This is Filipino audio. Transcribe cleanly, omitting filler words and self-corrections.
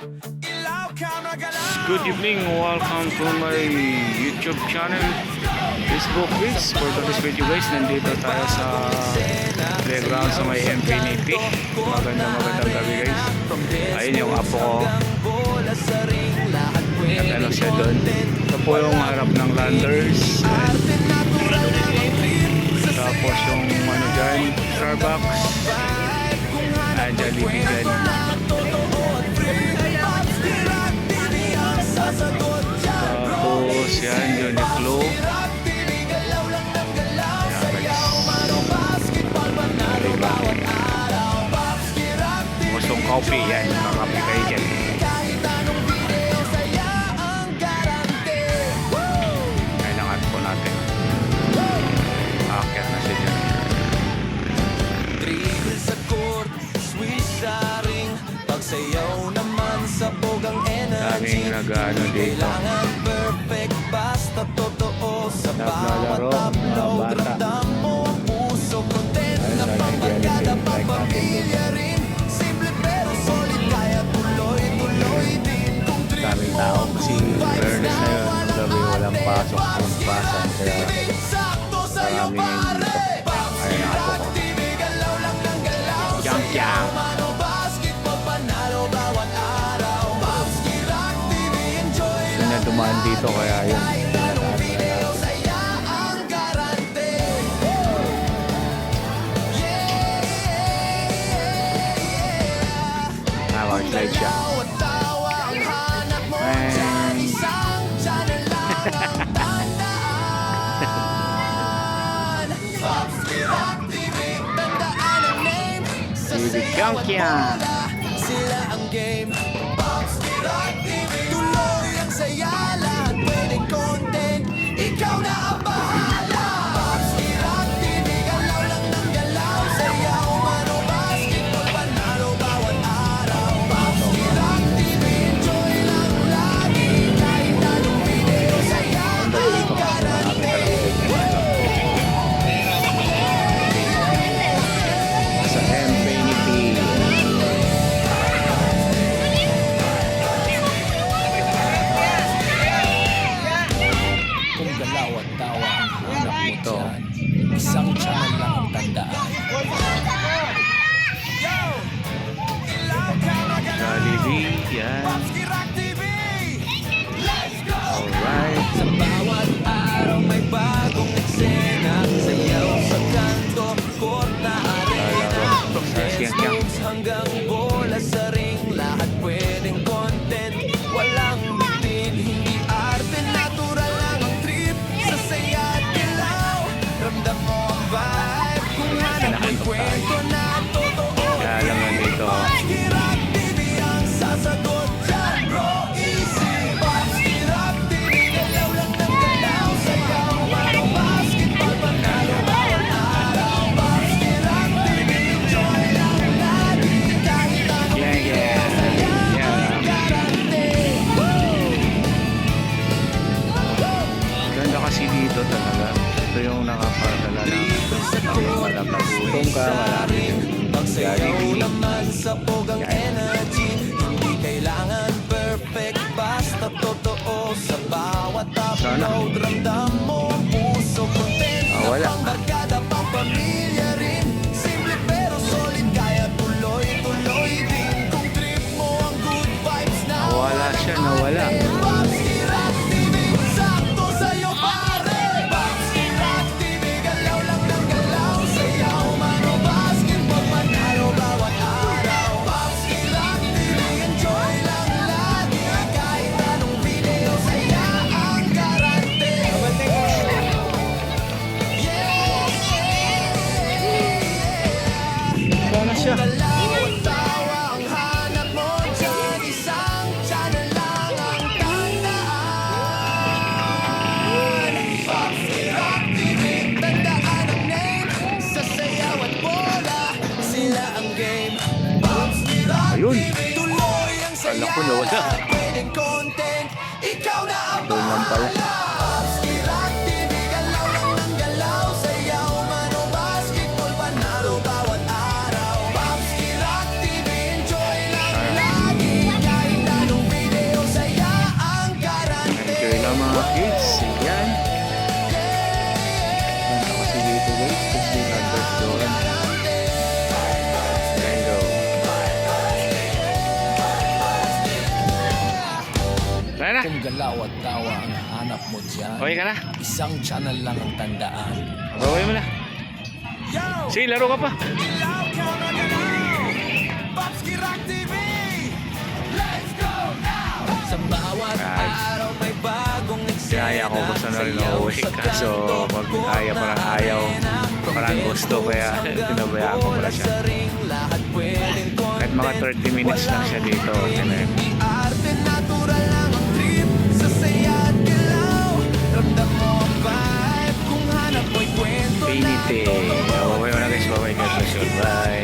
Good evening, welcome to my YouTube channel, Facebook Biz. For today's video guys, nandito tayo sa playground sa may Infinity. Magandang gabi guys. Ayun yung apo ko. Nagano siya doon. Ito po yung harap ng Landers. Tapos yung ano dyan, Starbucks. Jollibee dyan. Tapos yan, Uniqlo. Gustong coffee yan, kakapi kayo dyan. Kailangan po natin. Aakyat na siya dyan. Pagsayaw naman sa bogang energy. Daming nag-ano dito. Kailangan perfect, basta totoo. Sa bawat upload, ramdam mo ang puso. Content na pambarkada, pampamilya rin. Simple pero solid, kaya tuloy-tuloy din. Kung trip Daming mo tao ang kasi good vibes fairness na na yun. Gabi walang pasok, walang pasan. Kaya sakto sa'yo maraming ngayon pare. dito. Ayun ang apo ko. TV, galaw lang ng galaw. Jump, jump. Mano, basketball, panalo, bawat araw. Babski Rock TV, enjoy Yun na dumaan dito kaya yun. anong video, saya ang garante. Nakaka-slide siya. Bawat tawa ang hanap mo dyan, isang channel lang ang tandaan. Babski Rock TV, tandaan ang name. Sa Bibig sayaw at Kangkyan. bola, sila ang game. Babski Rock TV, tuloy ang saya, lahat pwedeng content, ikaw na ang bahala. Babski Rock TV, galaw lang ng galaw, sayaw, mano, basketball, panalo, bawat araw. Babski Rock TV, enjoy lang lagi, kahit anong video, saya ang garante. Sa Infinity. Kung galaw at tawa ang hanap mo Ito. dyan, isang channel lang ang tandaan. Jollibee. Yan. Alright. Sa bawat araw may bagong eksena, sayaw sa kanto, court na arena, from dance moves hanggang bola sa ring, lahat pwedeng content, walang bitin, hindi arte, natural lang ang trip, sa saya at ilaw, ramdam mo ang vibe, kung hanap may kwento na totoo. Kaya lang yan dito. Babski Rock TV ang sasagot dyan, bro, easy. Babski Rock TV, galaw lang ng galaw, sayaw, mano, basketball, panalo, bawat araw. Babski Rock TV, enjoy lang lagi, kahit anong Yeah, video, yeah. saya Yeah. ang garante. Ganda kasi dito talaga. Ito yung nakapadala na. Nagutom ka, marami yung Pagsayaw Jollibee. naman sa bogang energy, hindi kailangan perfect, basta totoo. Sa bawat upload, ramdam mo ang puso. Content na wala. pambarkada, pampamilya rin. Simple pero solid, kaya tuloy-tuloy din. Kung trip mo ang good vibes na Nawala siya, nawala. Babski Rock TV, sakto sa'yo pare. Babski Rock TV, galaw lang ng galaw, sayaw, mano, basketball, panalo, bawat araw. Babski Rock TV, enjoy lang lagi, kahit anong video, saya ang garante. Sana siya. Galaw at tawa ang hanap mo dyan, isang channel lang ang tandaan. Babski Rock TV, tandaan ang name, sa sayaw at bola, sila ang game. Babski Rock Ayun. TV, tuloy ang saya, Kala ko nawala. lahat pwedeng content, ikaw na ang Doon lang pala. Babski Rock TV, galaw lang ng galaw, sayaw, mano, basketball, panalo, bawat araw. Babski Rock TV, enjoy lang lagi, kahit na? Kung galaw at tawa ang hanap mo dyan, Okay ka na? isang channel lang ang tandaan. Okay mo na. Sige, laro ka pa. Sa bawat araw may bagong Kaya ako gusto na rin uuwi. Kaso pag ayaw parang ayaw, parang gusto. Kaya pinabayaan ko pala siya. Kahit mga 30 minutes lang siya dito. Arte natural lang ang trip sa saya at galaw. Ramdam mo ang vibe kung hanap mo'y kwento. Pinite. Okay mo na guys. Bye-bye. God bless you. Bye.